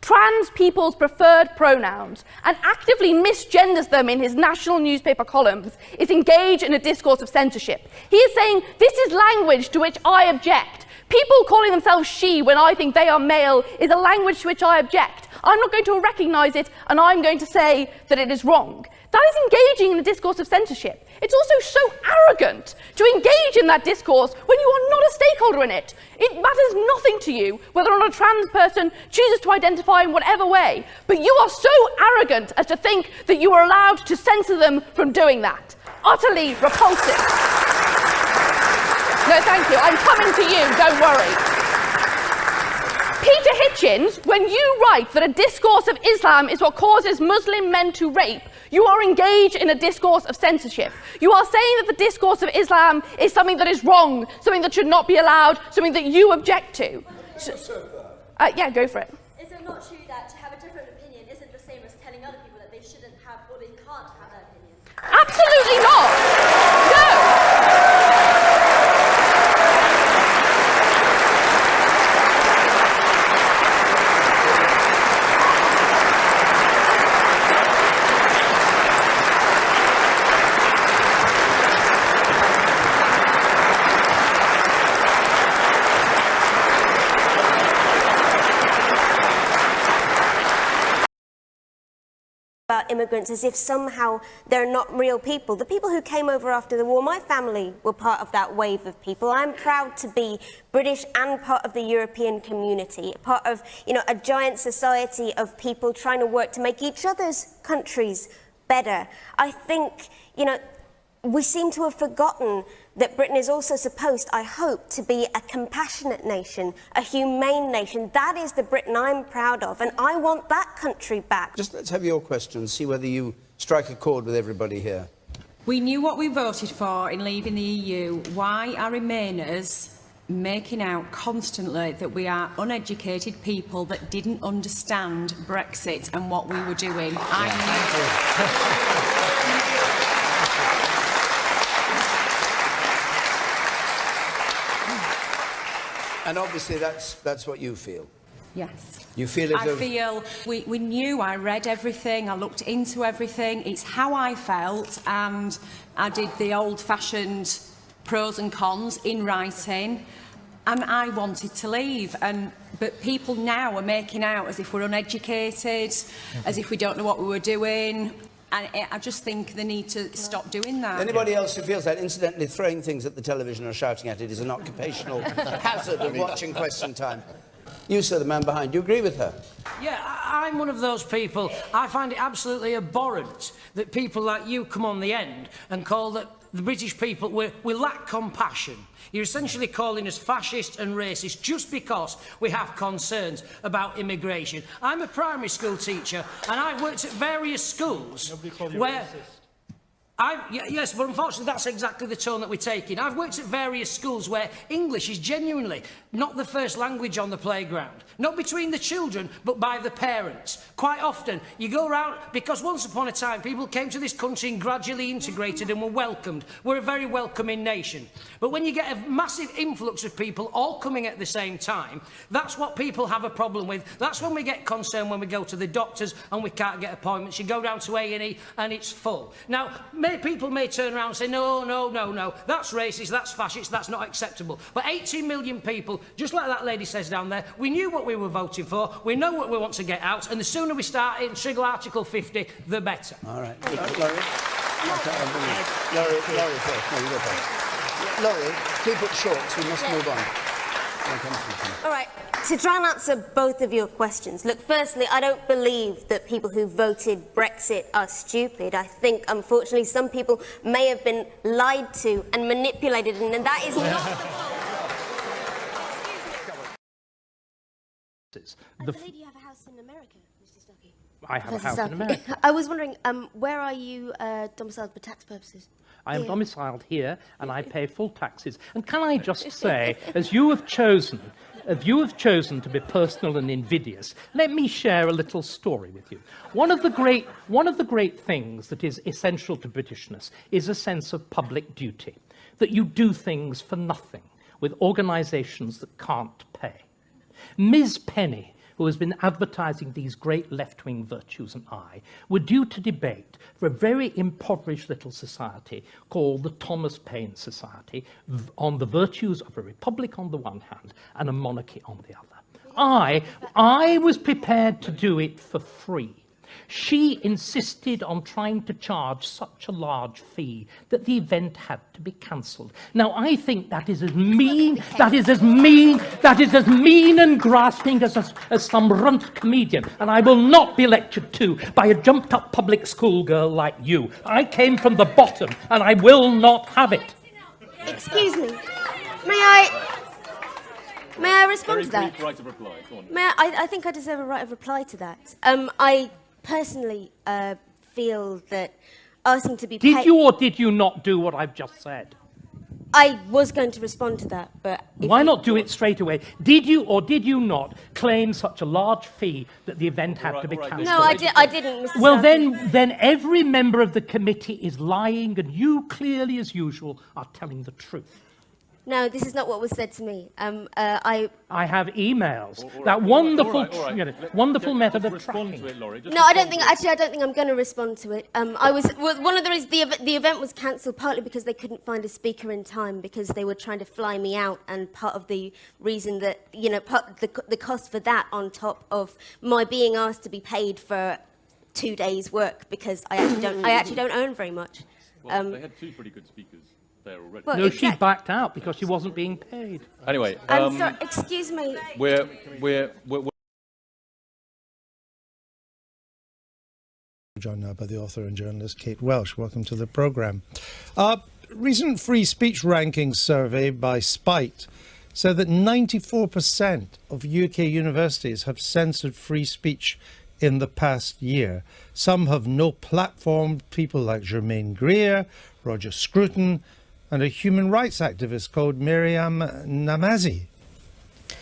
trans people's preferred pronouns and actively misgenders them in his national newspaper columns is engaged in a discourse of censorship. He is saying, this is language to which I object. People calling themselves she when I think they are male is a language to which I object. I'm not going to recognise it, and I'm going to say that it is wrong. That is engaging in a discourse of censorship. It's also so arrogant to engage in that discourse when you are not a stakeholder in it. It matters nothing to you whether or not a trans person chooses to identify in whatever way, but you are so arrogant as to think that you are allowed to censor them from doing that. Utterly repulsive. No, thank you. I'm coming to you, don't worry. Peter Hitchens, when you write that a discourse of Islam is what causes Muslim men to rape, you are engaged in a discourse of censorship. You are saying that the discourse of Islam is something that is wrong, something that should not be allowed, something that you object to. Yeah, go for it. Is it not true that to have a different opinion isn't the same as telling other people that they shouldn't have or they can't have that opinion? Absolutely not. No. About immigrants as if somehow they're not real people. The people who came over after the war, my family were part of that wave of people. I'm proud to be British and part of the European community, part of, a giant society of people trying to work to make each other's countries better. I think, we seem to have forgotten that Britain is also supposed, I hope, to be a compassionate nation, a humane nation. That is the Britain I'm proud of, and I want that country back. Just let's have your questions, see whether you strike a chord with everybody here. We knew what we voted for in leaving the EU. Why are Remainers making out constantly that we are uneducated people that didn't understand Brexit and what we were doing? And obviously that's what you feel. Yes. You feel as I feel we knew, I read everything, I looked into everything. It's how I felt, and I did the old-fashioned pros and cons in writing, and I wanted to leave. But people now are making out as if we're uneducated, as if we don't know what we were doing. And I just think they need to stop doing that. Anybody else who feels that, incidentally, throwing things at the television or shouting at it is an occupational hazard of watching Question Time. You, sir, the man behind, do you agree with her? Yeah, I'm one of those people. I find it absolutely abhorrent that people like you come on the end and call that the British people, we lack compassion. You're essentially calling us fascist and racist just because we have concerns about immigration. I'm a primary school teacher and I've worked at various schools where... Yes, but unfortunately that's exactly the tone that we're taking. I've worked at various schools where English is genuinely not the first language on the playground. Not between the children, but by the parents. Quite often, you go around, because once upon a time people came to this country and gradually integrated and were welcomed. We're a very welcoming nation. But when you get a massive influx of people all coming at the same time, that's what people have a problem with. That's when we get concerned when we go to the doctors and we can't get appointments. You go down to A&E and it's full. Now, people may turn around and say, no, that's racist, that's fascist, that's not acceptable. But 18 million people, just like that lady says down there, we knew what we were voting for, we know what we want to get out, and the sooner we start in trigger Article 50, the better. All right. Laurie? Laurie first. No, you go first. Laurie, keep it short, so we must move on. All right, to try and answer both of your questions. Look, firstly, I don't believe that people who voted Brexit are stupid. I think, unfortunately, some people may have been lied to and manipulated, and that is not... I believe you have a house in America, Mr. Stuckey. I have a house in America. I was wondering, where are you domiciled for tax purposes? I am domiciled here, and I pay full taxes. And can I just say, as you have chosen to be personal and invidious, let me share a little story with you. One of the great things that is essential to Britishness is a sense of public duty, that you do things for nothing with organisations that can't pay. Ms. Penny who has been advertising these great left-wing virtues, and I, were due to debate for a very impoverished little society called the Thomas Paine Society on the virtues of a republic on the one hand and a monarchy on the other. I was prepared to do it for free. She insisted on trying to charge such a large fee that the event had to be cancelled. Now, I think that is as mean and grasping as some runt comedian, and I will not be lectured to by a jumped-up public school girl like you. I came from the bottom, and I will not have it. Excuse me. May I respond to that? Right of reply. Go on. I think I deserve a right of reply to that. I personally feel that asking to be paid... Did you or did you not do what I've just said? I was going to respond to that, but... Why not do it straight away? Did you or did you not claim such a large fee that the event had to be cancelled? No, I didn't, Mr. Well, Starkey. then every member of the committee is lying, and you, clearly as usual, are telling the truth. No, this is not what was said to me. I have emails. That wonderful, wonderful method of tracking. No, I don't think I'm going to respond to it. One of the reasons the event was cancelled partly because they couldn't find a speaker in time because they were trying to fly me out, and part of the reason that the cost for that on top of my being asked to be paid for 2 days' work because I actually don't earn very much. Well, they had two pretty good speakers there already. Well, No, she backed out because she wasn't being paid. Anyway, I'm sorry, excuse me. we're joined now by the author and journalist Kate Welsh. Welcome to the programme. Recent free speech rankings survey by Spite said that 94% of UK universities have censored free speech in the past year. Some have no platform, people like Germaine Greer, Roger Scruton, and a human rights activist called Miriam Namazi.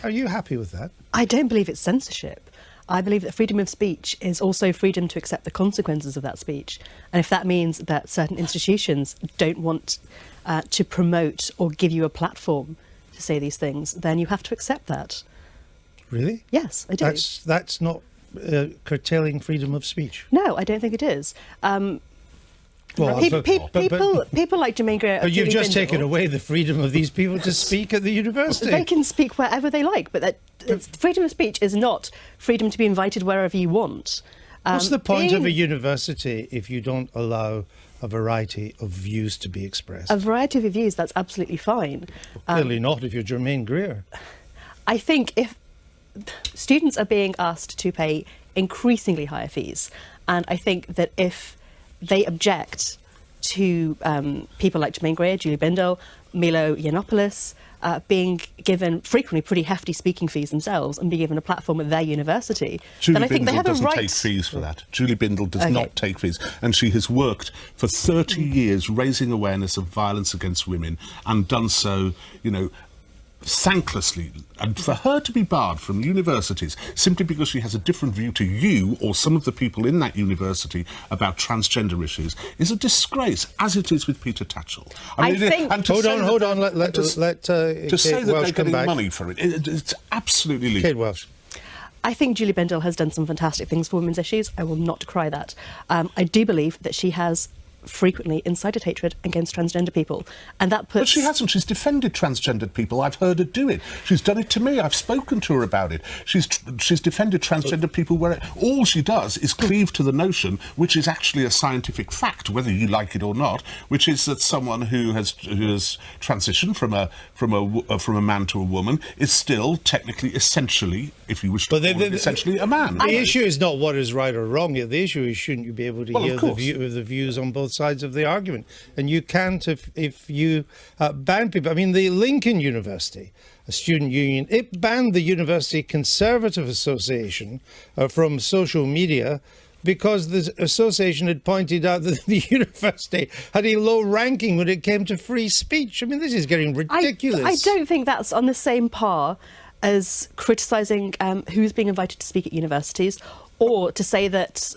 Are you happy with that? I don't believe it's censorship. I believe that freedom of speech is also freedom to accept the consequences of that speech. And if that means that certain institutions don't want to promote or give you a platform to say these things, then you have to accept that. Really? Yes, I do. That's not curtailing freedom of speech. No, I don't think it is. People like Germaine Greer. But you've just taken away the freedom of these people to speak at the university. They can speak wherever they like, but freedom of speech is not freedom to be invited wherever you want. What's the point of a university if you don't allow a variety of views to be expressed? A variety of views, that's absolutely fine. Clearly not if you're Germaine Greer. I think if students are being asked to pay increasingly higher fees, and I think that if they object to people like Germaine Greer, Julie Bindel, Milo Yiannopoulos being given frequently pretty hefty speaking fees themselves and being given a platform at their university, then I think they have a right... Julie Bindel doesn't take fees for that. Julie Bindel does not take fees, and she has worked for 30 years raising awareness of violence against women and done so, thanklessly, and for her to be barred from universities simply because she has a different view to you or some of the people in that university about transgender issues is a disgrace, as it is with Peter Tatchell. Hold on. Let to say that they're getting back. money for it, it's absolutely legal. Kate Welsh. I think Julie Bindel has done some fantastic things for women's issues. I will not decry that. I do believe that she has frequently incited hatred against transgender people, and that puts... But she hasn't. She's defended transgendered people. I've heard her do it. She's done it to me. I've spoken to her about it. She's defended transgender people where all she does is cleave to the notion, which is actually a scientific fact, whether you like it or not, which is that someone who has transitioned from a man to a woman is still technically, essentially, if you wish to call it, essentially a man. The issue is not what is right or wrong. The issue is, shouldn't you be able to hear the views on both sides of the argument? And you can't if you ban people. I mean, the Lincoln University, a student union, it banned the University Conservative Association from social media because the association had pointed out that the university had a low ranking when it came to free speech. I mean, this is getting ridiculous. I don't think that's on the same par as criticising who's being invited to speak at universities, or to say that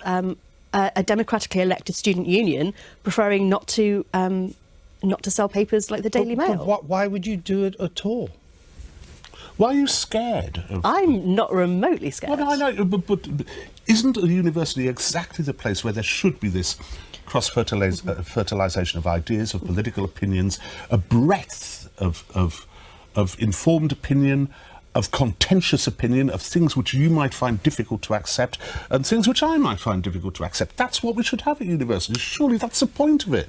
a democratically elected student union preferring not to sell papers like the Daily Mail. But why would you do it at all? Why are you scared? I'm not remotely scared. Well, I know, but isn't a university exactly the place where there should be this cross-fertilisation of ideas, of political opinions, a breadth of informed opinion, of contentious opinion, of things which you might find difficult to accept, and things which I might find difficult to accept? That's what we should have at universities. Surely that's the point of it.